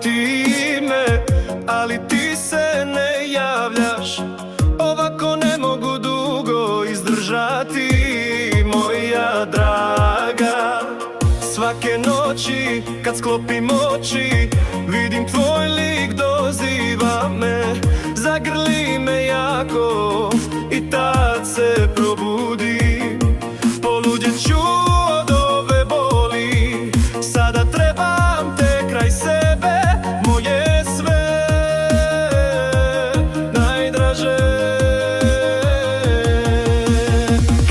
ti me, ali ti se ne javljaš. Ovako ne mogu dugo izdržati, moja draga. Svake noći kad sklopim oči, vidim tvoj lik, doziva me, zagrli me jako i tad se probudim. Poludjet ću od ove boli, sada trebam te kraj sebe, moje sve najdraže.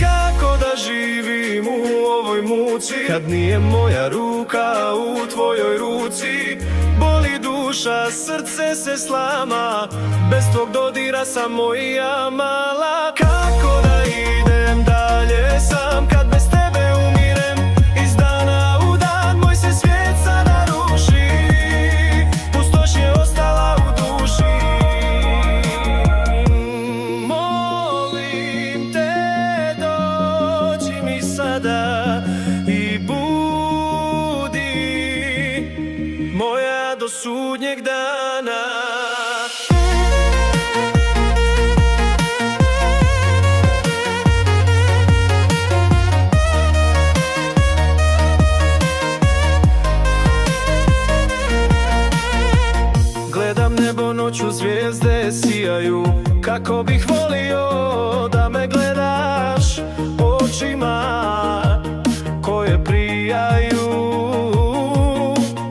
Kako da živim u ovoj muci, kad nije moja ruka u tvojoj ruci? Boli duša, srce se slama, bez tvog dodira sam moja mala. Kako da idem dalje sam, kad bez tebe umirem? Iz dana u dan moj se svijet sada ruši, pustoš je ostala u duši. Molim te, dođi mi sada i budi moja do sudnjeg dana. Gledam nebo noću, zvijezde sijaju, kako bih volio da me gledaš očima koje prijaju.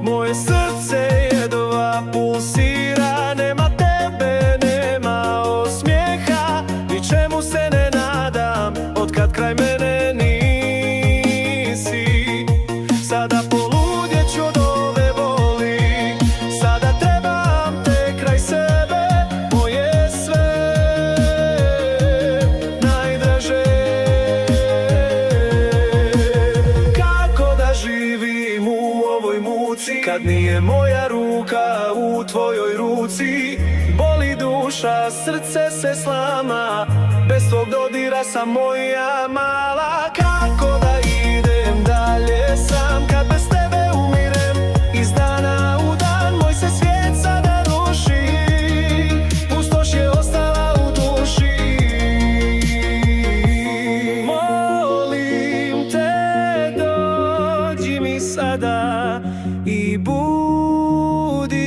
Moje srce jedva pulsira, nema tebe, nema osmijeha, ničemu se ne nadam otkad kraj mene nisi. Sada poludjet ću od ove boli, sada trebam te kraj sebe, moje sve najdraže. Kako da živim u ovoj muci, kad nije moja ruka u tvojoj ruci? Boli duša, srce se slama, bez tvog dodira sam moja mala. Kako da idem dalje sam, kad bez tebe umirem? Iz dana u dan moj se svijet sada ruši, pustoš je ostala u duši. Molim te, dođi mi sada i budi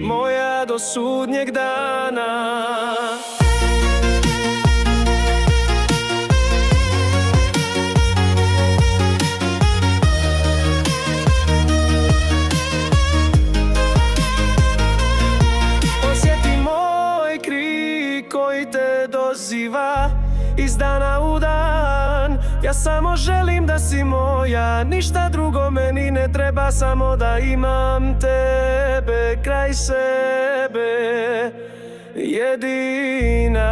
moja do sudnjeg dana. Osjeti moj krik koji te doziva iz dana u dan. Ja samo želim da si moja, ništa drugo meni ne treba, samo da imam tebe kraj sebe, jedina.